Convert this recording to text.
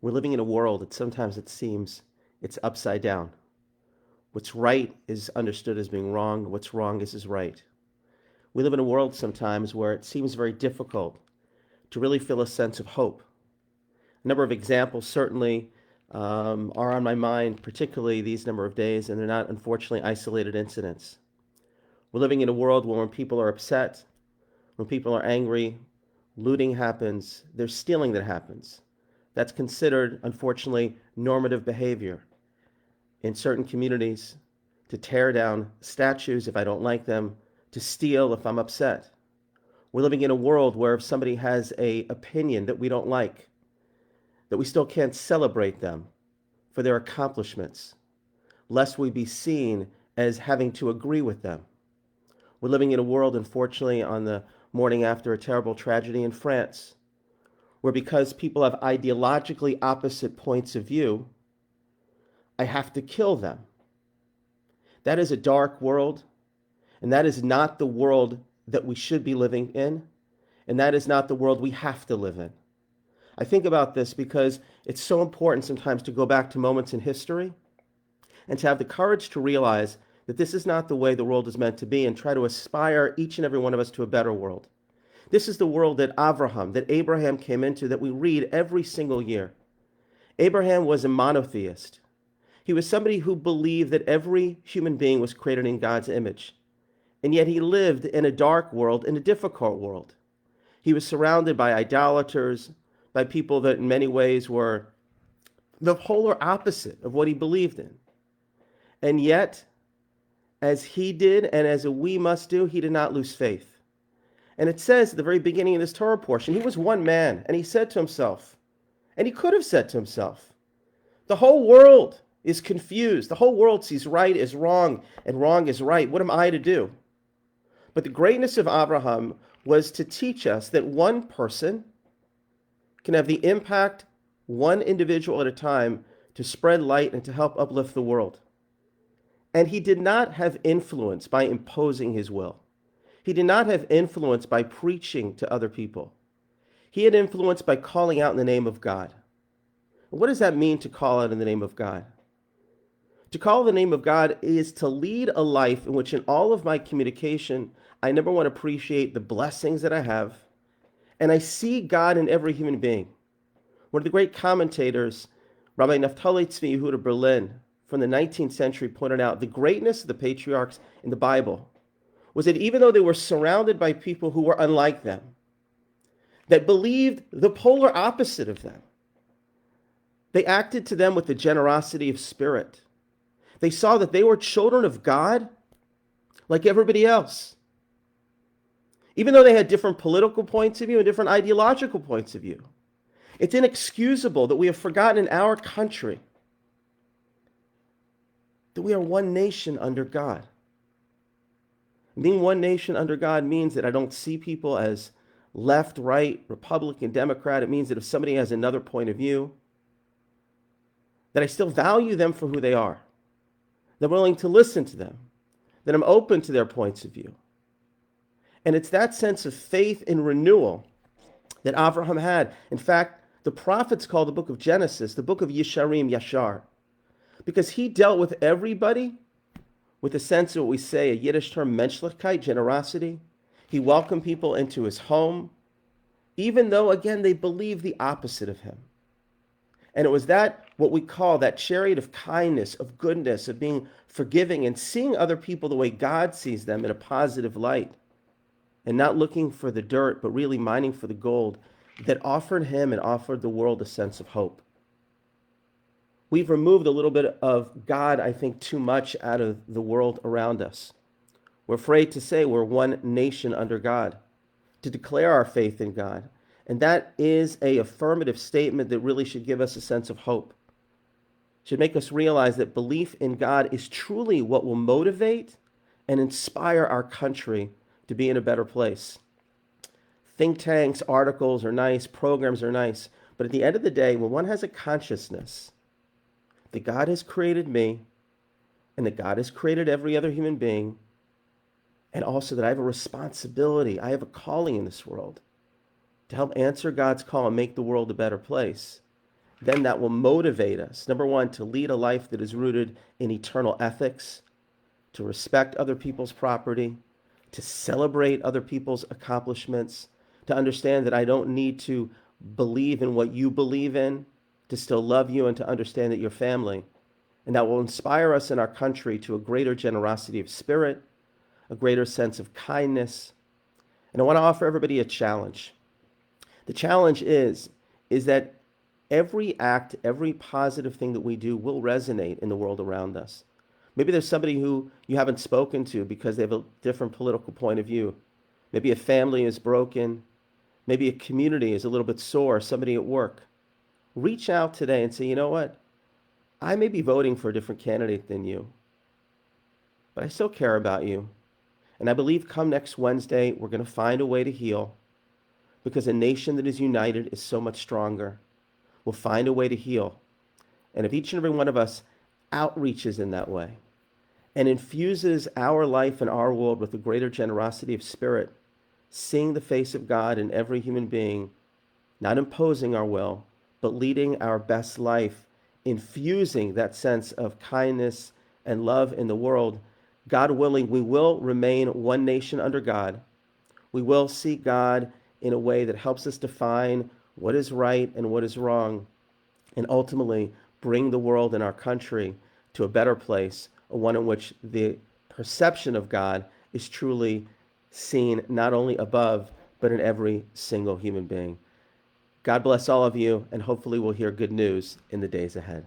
We're living in a world that sometimes it seems it's upside down. What's right is understood as being wrong, what's wrong is right. We live in a world sometimes where it seems very difficult to really feel a sense of hope. A number of examples certainly are on my mind, particularly these number of days, and they're not unfortunately isolated incidents. We're living in a world where when people are upset, when people are angry, looting happens, there's stealing that happens. That's considered, unfortunately, normative behavior in certain communities, to tear down statues if I don't like them, to steal if I'm upset. We're living in a world where if somebody has an opinion that we don't like, that we still can't celebrate them for their accomplishments, lest we be seen as having to agree with them. We're living in a world, unfortunately, on the morning after a terrible tragedy in France, where because people have ideologically opposite points of view, I have to kill them. That is a dark world, and that is not the world that we should be living in, and that is not the world we have to live in. I think about this because it's so important sometimes to go back to moments in history and to have the courage to realize that this is not the way the world is meant to be and try to aspire each and every one of us to a better world. This is the world that Abraham came into, that we read every single year. Abraham was a monotheist. He was somebody who believed that every human being was created in God's image. And yet he lived in a dark world, in a difficult world. He was surrounded by idolaters, by people that in many ways were the polar opposite of what he believed in. And yet, as he did and as we must do, he did not lose faith. And it says at the very beginning of this Torah portion, he was one man, and he said to himself, and he could have said to himself, the whole world is confused. The whole world sees right as wrong and wrong is right. What am I to do? But the greatness of Abraham was to teach us that one person can have the impact, one individual at a time, to spread light and to help uplift the world. And he did not have influence by imposing his will. He did not have influence by preaching to other people. He had influence by calling out in the name of God. What does that mean to call out in the name of God? To call the name of God is to lead a life in which in all of my communication, I number one, appreciate the blessings that I have, and I see God in every human being. One of the great commentators, Rabbi Naftali Tzvi Yehuda Berlin, from the 19th century, pointed out the greatness of the patriarchs in the Bible was that even though they were surrounded by people who were unlike them, that believed the polar opposite of them, they acted to them with the generosity of spirit. They saw that they were children of God like everybody else. Even though they had different political points of view and different ideological points of view. It's inexcusable that we have forgotten in our country that we are one nation under God. Being one nation under God means that I don't see people as left, right, Republican, Democrat. It means that if somebody has another point of view, that I still value them for who they are. That I'm willing to listen to them. That I'm open to their points of view. And it's that sense of faith and renewal that Abraham had. In fact, the prophets call the book of Genesis the book of Yesharim, Yashar, because he dealt with everybody with a sense of what we say, a Yiddish term, menschlichkeit, generosity. He welcomed people into his home, even though, again, they believed the opposite of him. And it was that, what we call that chariot of kindness, of goodness, of being forgiving and seeing other people the way God sees them in a positive light, and not looking for the dirt, but really mining for the gold, that offered him and offered the world a sense of hope. We've removed a little bit of God, I think, too much out of the world around us. We're afraid to say we're one nation under God, to declare our faith in God. And that is an affirmative statement that really should give us a sense of hope. Should make us realize that belief in God is truly what will motivate and inspire our country to be in a better place. Think tanks, articles are nice, programs are nice, but at the end of the day, when one has a consciousness that God has created me and that God has created every other human being, and also that I have a responsibility, I have a calling in this world to help answer God's call and make the world a better place, then that will motivate us, number one, to lead a life that is rooted in eternal ethics, to respect other people's property, to celebrate other people's accomplishments, to understand that I don't need to believe in what you believe in to still love you and to understand that you're family. And that will inspire us in our country to a greater generosity of spirit, a greater sense of kindness. And I want to offer everybody a challenge. The challenge is that every act, every positive thing that we do will resonate in the world around us. Maybe there's somebody who you haven't spoken to because they have a different political point of view. Maybe a family is broken. Maybe a community is a little bit sore, somebody at work. Reach out today and say, you know what? I may be voting for a different candidate than you, but I still care about you. And I believe come next Wednesday, we're going to find a way to heal because a nation that is united is so much stronger. We'll find a way to heal. And if each and every one of us outreaches in that way and infuses our life and our world with a greater generosity of spirit, seeing the face of God in every human being, not imposing our will, but leading our best life, infusing that sense of kindness and love in the world, God willing, we will remain one nation under God. We will seek God in a way that helps us define what is right and what is wrong, and ultimately bring the world and our country to a better place, a one in which the perception of God is truly seen not only above, but in every single human being. God bless all of you, and hopefully we'll hear good news in the days ahead.